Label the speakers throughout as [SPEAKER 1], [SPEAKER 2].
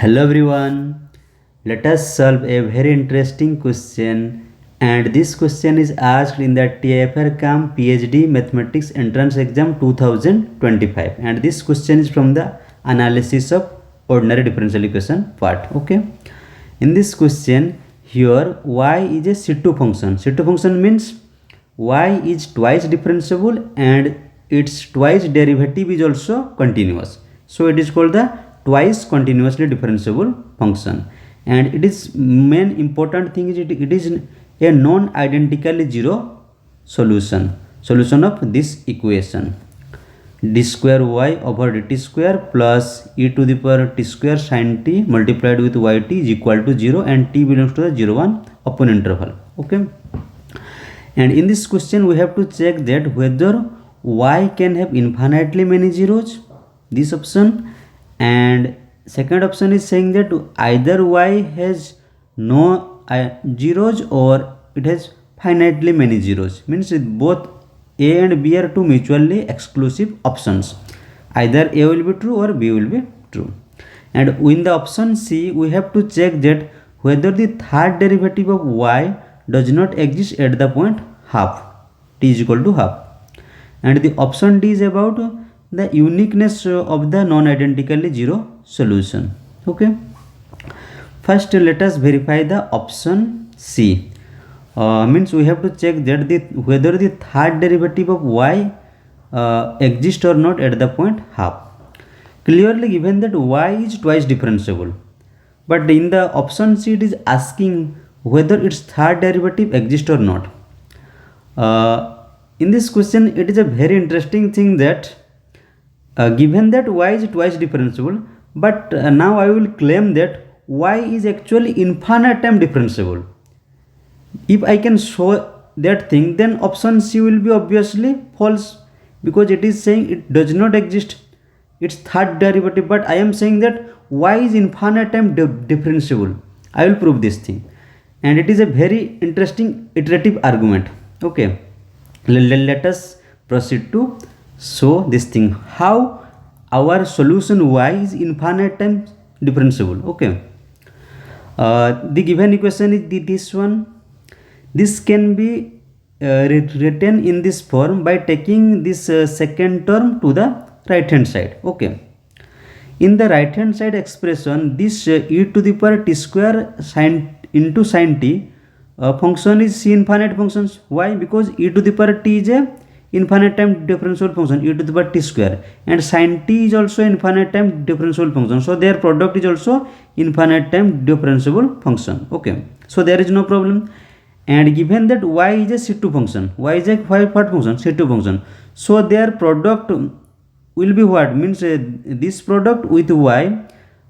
[SPEAKER 1] Hello everyone, let us solve a very interesting question, and this question is asked in the TIFR-CAM PhD Mathematics Entrance Exam 2025, and this question is from the analysis of ordinary differential equation part. Okay, in this question here y is a C2 function. C2 function means y is twice differentiable and its twice derivative is also continuous, so it is called the twice continuously differentiable function. And it is main important thing is it is a non-identically zero solution of this equation. D square y over dt square plus e to the power t square sin t multiplied with yt is equal to 0, and t belongs to the 0 1 open interval. Okay, and in this question we have to check that whether y can have infinitely many zeros, this option, and second option is saying that either y has no zeros or it has finitely many zeros, means both a and b are two mutually exclusive options. Either a will be true or b will be true. And in the option C we have to check that whether the third derivative of y does not exist at the point half, t is equal to half. And the option D is about the uniqueness of the non-identically zero solution. Okay, first let us verify the option C. Means we have to check that whether the third derivative of y exists or not at the point half. Clearly given that y is twice differentiable, but in the option C it is asking whether its third derivative exists or not. In this question it is a very interesting thing that given that y is twice differentiable, but now I will claim that y is actually infinite time differentiable. If I can show that thing, then option C will be obviously false, because it is saying it does not exist its third derivative, but I am saying that y is infinite time differentiable. I will prove this thing, and it is a very interesting iterative argument. Okay, let us proceed to show this thing, how our solution y is infinite time differentiable. Okay, the given equation is this one. This can be written in this form by taking this second term to the right hand side. Okay, in the right hand side expression, this e to the power t square sin into sin t function is C infinite functions. Why? Because e to the power t is a infinite time differentiable function, e to the power t square, and sin t is also infinite time differentiable function, so their product is also infinite time differentiable function. Okay, so there is no problem. And given that y is a C2 function, y is a what function? C2 function, so their product will be what? Means this product with y,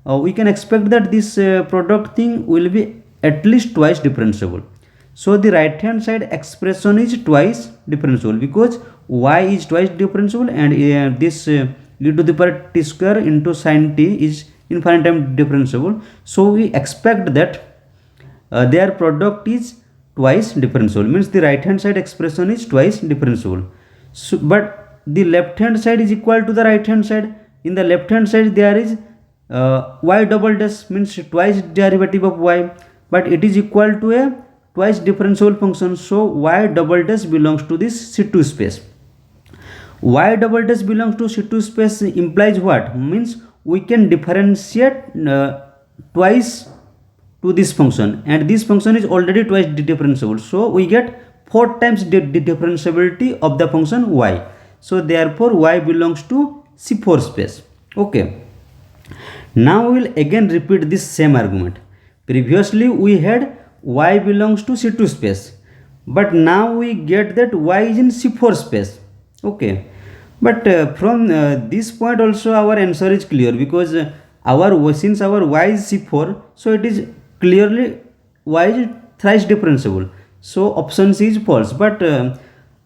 [SPEAKER 1] we can expect that this product thing will be at least twice differentiable. So the right hand side expression is twice differentiable, because y is twice differentiable, and this e to the power t square into sin t is infinite time differentiable. So we expect that their product is twice differentiable, means the right hand side expression is twice differentiable. So, but the left hand side is equal to the right hand side. In the left hand side there is y double dash, means twice derivative of y, but it is equal to a twice differentiable function, so y double dash belongs to this C2 space. Y double dash belongs to C2 space implies what? Means we can differentiate twice to this function, and this function is already twice differentiable, so we get 4 times the differentiability of the function y, so therefore y belongs to C4 space. Okay, now we will again repeat this same argument. Previously we had y belongs to C2 space, but now we get that y is in C4 space. Okay, but from this point also our answer is clear, because since our y is C4, so it is clearly y is thrice differentiable, so option C is false. But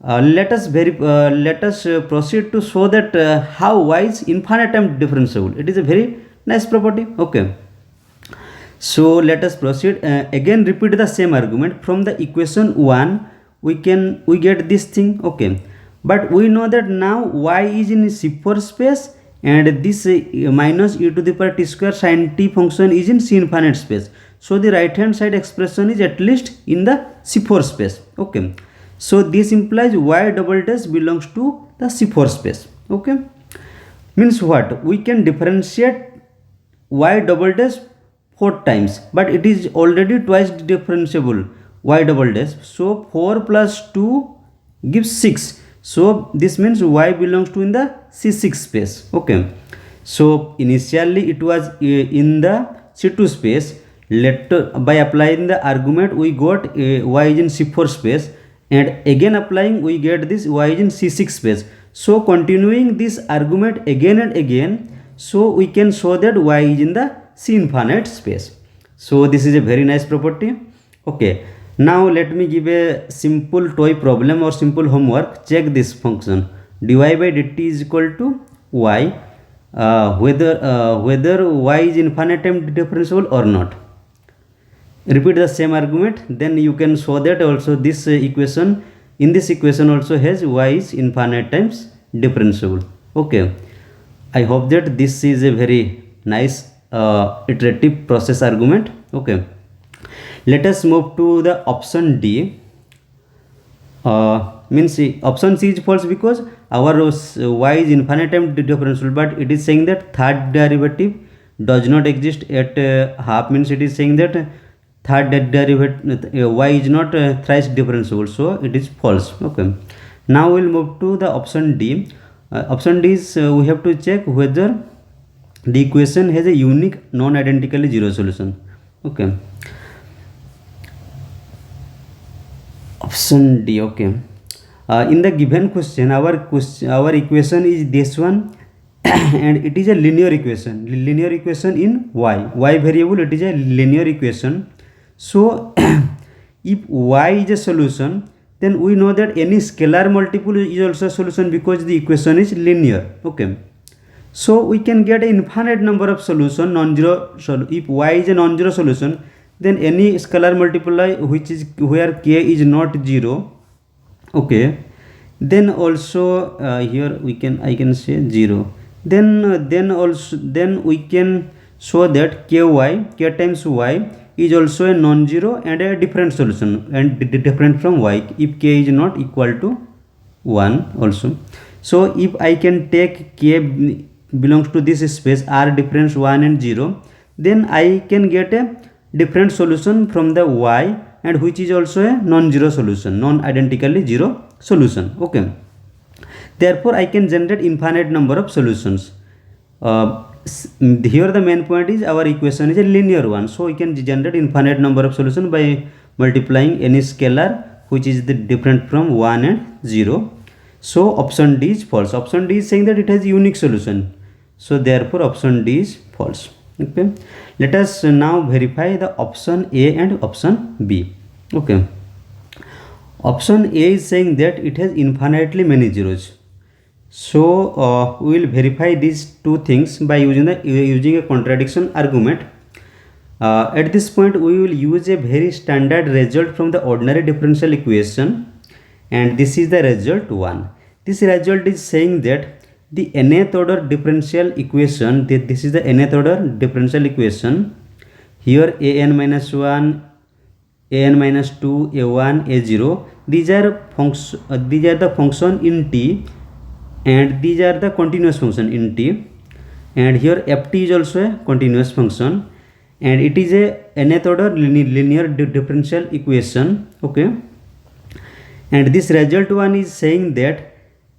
[SPEAKER 1] let us proceed to show that how y is infinite time differentiable. It is a very nice property. Okay, so let us proceed, again repeat the same argument. From the equation 1 we get this thing. Okay, but we know that now y is in C4 space and this minus e to the power t square sin t function is in C infinite space. So the right hand side expression is at least in the C4 space. Okay, so this implies y double dash belongs to the C4 space. Okay, means what? We can differentiate y double dash 4 times, but it is already twice differentiable y double dash. So 4 plus 2 gives 6. So this means y belongs to in the C6 space. Okay, so initially it was in the C2 space. Later, by applying the argument, we got y is in C4 space, and again applying we get this y is in C6 space. So continuing this argument again and again, so we can show that y is in the C infinite space. So this is a very nice property. Okay, now let me give a simple toy problem or simple homework. Check this function dy by dt is equal to y, whether y is infinite time differentiable or not. Repeat the same argument, then you can show that also this equation, in this equation also has y is infinite times differentiable. Okay, I hope that this is a very nice iterative process argument. Okay, let us move to the option D. Means option C is false because our y is infinite time differentiable, but it is saying that third derivative does not exist at half, means it is saying that third derivative y is not thrice differentiable, so it is false. Okay, now we will move to the option D. Option D is we have to check whether the equation has a unique non-identically zero solution. Okay, option D. Okay, in the given question our equation is this one and it is a linear equation in y variable. It is a linear equation. So if y is a solution, then we know that any scalar multiple is also a solution because the equation is linear. Okay, so we can get an infinite number of solution non-zero. If y is a non-zero solution, then any scalar multiply which is where k is not 0. Okay, then also here I can say 0. Then we can show that k times y is also a non-zero and a different solution and different from y if k is not equal to 1 also. So if I can take k belongs to this space r difference 1 and 0, then I can get a different solution from the y and which is also a non-zero solution, non-identically zero solution. Okay, therefore I can generate infinite number of solutions. Here the main point is our equation is a linear one, so we can generate infinite number of solutions by multiplying any scalar which is the different from 1 and 0. So option D is false. Option D is saying that it has unique solution, so therefore option D is false. Okay, let us now verify the option A and option B. Okay, option A is saying that it has infinitely many zeros. So we will verify these two things by using a contradiction argument. At this point we will use a very standard result from the ordinary differential equation, and this is the result 1. This result is saying that the nth order differential equation, this is the nth order differential equation. Here an minus 1, an minus 2, a1, a0, these are the function in t, and these are the continuous function in t, and here ft is also a continuous function, and it is a nth order linear differential equation. Okay, and this result 1 is saying that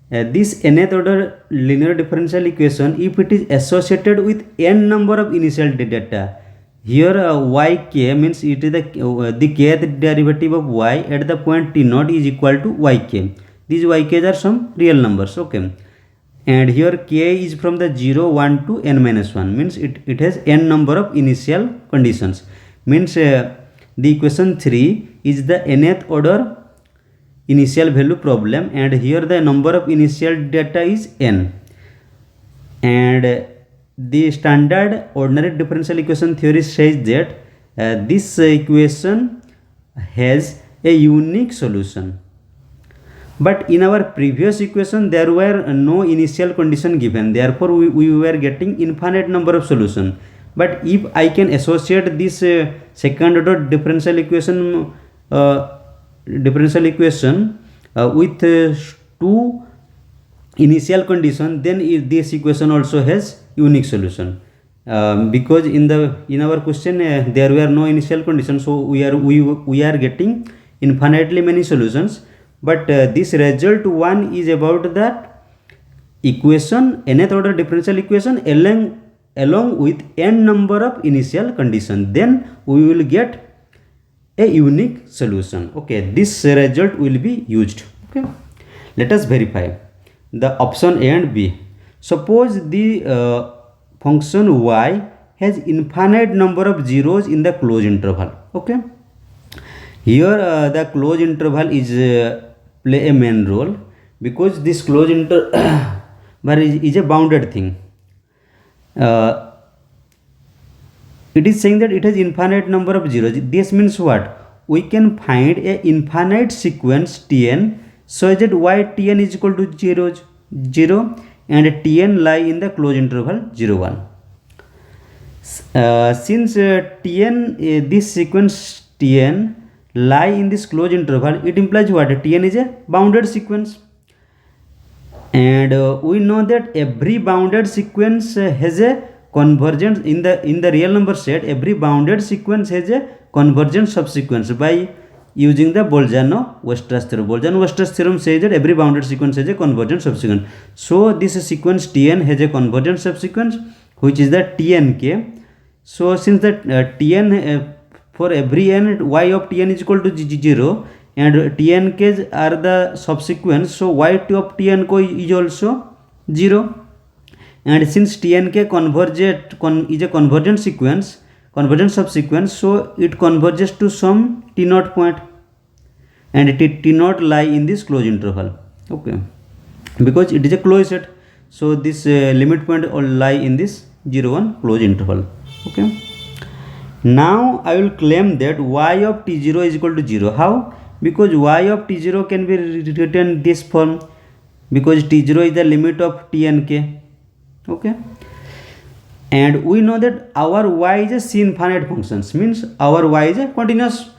[SPEAKER 1] this nth order linear differential equation, if it is associated with n number of initial data, here yk means it is the kth derivative of y at the point t naught is equal to yk. These yks are some real numbers. Okay, and here k is from the 0, 1 to n minus 1, means it has n number of initial conditions, means the equation 3 is the nth order initial value problem, and here the number of initial data is n, and the standard ordinary differential equation theory says that this equation has a unique solution. But in our previous equation there were no initial condition given, therefore we were getting infinite number of solution. But if I can associate this second order differential equation with two initial condition, then this equation also has unique solution. Because in our question there were no initial condition, so we are getting infinitely many solutions. But this result 1 is about that equation, nth order differential equation along with n number of initial condition, then we will get a unique solution. Okay, this result will be used. Okay, let us verify the option A and B. Suppose the function y has infinite number of zeros in the closed interval. Okay, here the closed interval is play a main role, because this closed interval is a bounded thing. It is saying that it has infinite number of zeros. This means what? We can find a infinite sequence Tn so that y Tn is equal to 0 and Tn lie in the closed interval 0 1. Since Tn this sequence Tn lie in this closed interval, it implies what? Tn is a bounded sequence, and we know that every bounded sequence has a convergence in the real number set. Every bounded sequence has a convergent subsequence by using the Bolzano-Weierstrass theorem. Bolzano-Weierstrass theorem says that every bounded sequence has a convergent subsequence. So this sequence Tn has a convergent subsequence, which is the Tnk. So since that Tn for every n, y of Tn is equal to 0 and Tnk's are the subsequence, so y2 of Tn is also 0. And since Tnk is a convergent sequence, convergent subsequence, so it converges to some T0 point, and T0 lie in this closed interval. Okay, because it is a closed set, so this limit point will lie in this 0 1 closed interval. Okay, now I will claim that y of T0 is equal to 0. How? Because y of T0 can be written this form, because T0 is the limit of Tnk. Okay, and we know that our y is a C-infinite function, means our y is a continuous,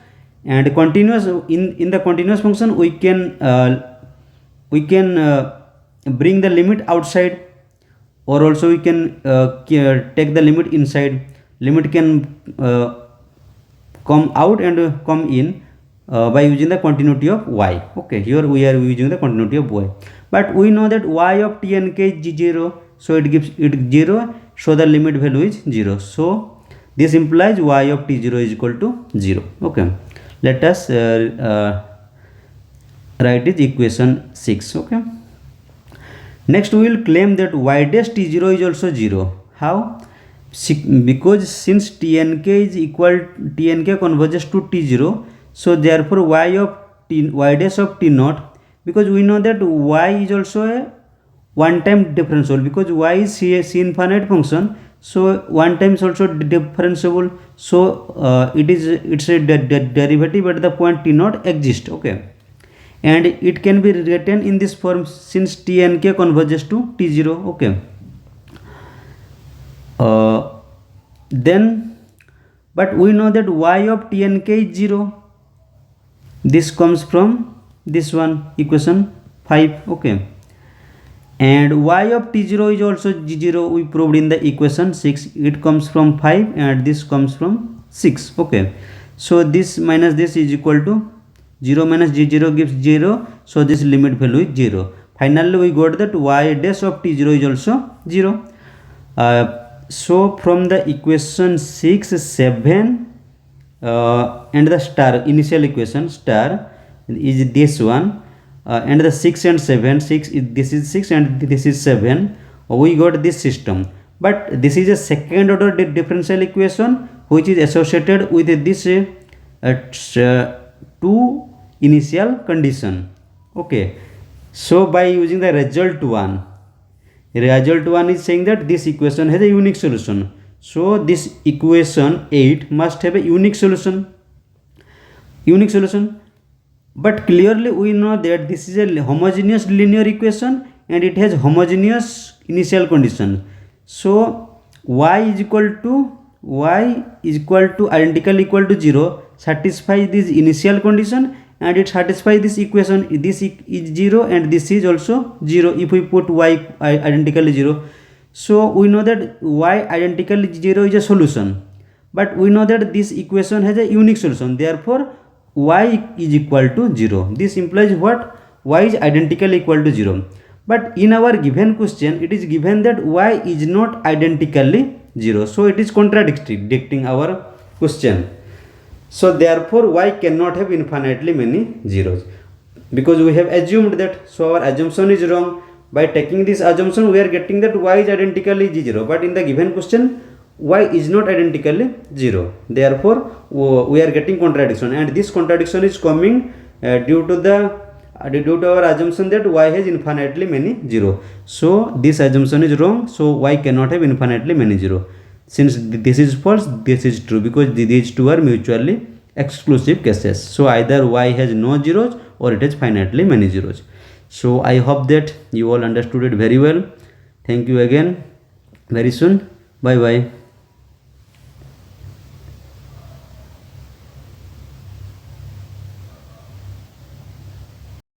[SPEAKER 1] and continuous in the continuous function we can bring the limit outside, or also we can take the limit inside. Limit can come out and come in by using the continuity of y. Okay, here we are using the continuity of y, but we know that y of Tnk is 0, so it gives it 0, so the limit value is 0. So this implies y of T0 is equal to 0. Okay, let us write it equation 6. Okay, next we will claim that y dash T0 is also 0. How? Because since Tnk is equal, Tnk converges to T0, so therefore y dash of T0, because we know that y is also a one time differentiable, because y is C infinite function, so one time is also differentiable, so it's a derivative at the point T0 exists. Okay, and it can be written in this form since Tnk converges to T0. Okay, then but we know that y of Tnk is 0. This comes from this one, equation 5. Okay, and y of T0 is also 0. We proved in the equation 6. It comes from 5 and this comes from 6. Okay, so this minus this is equal to 0 minus 0 gives 0, so this limit value is 0. Finally we got that y dash of T0 is also 0. So from the equation 6, 7 and the star, initial equation star is this one, and the 6 and 7, this is 6 and this is 7, we got this system. But this is a second order differential equation which is associated with this two initial condition. Okay, so by using the result 1 is saying that this equation has a unique solution. So this equation 8 must have a unique solution. But clearly we know that this is a homogeneous linear equation and it has homogeneous initial condition. So y is equal to 0 satisfies this initial condition, and it satisfies this equation. This is 0 and this is also 0 if we put y identically 0. So we know that y identically 0 is a solution, but we know that this equation has a unique solution, therefore y is equal to 0. This implies what? Y is identically equal to 0. But in our given question, it is given that y is not identically 0. So it is contradicting our question. So therefore y cannot have infinitely many zeros, because we have assumed that. So our assumption is wrong. By taking this assumption, we are getting that y is identically 0. But in the given question, y is not identically 0. Therefore we are getting contradiction, and this contradiction is coming due to our assumption that y has infinitely many 0. So this assumption is wrong. So y cannot have infinitely many 0. Since this is false, this is true, because these two are mutually exclusive cases. So either y has no zeros or it has finitely many zeros. So I hope that you all understood it very well. Thank you again. Very soon. Bye bye.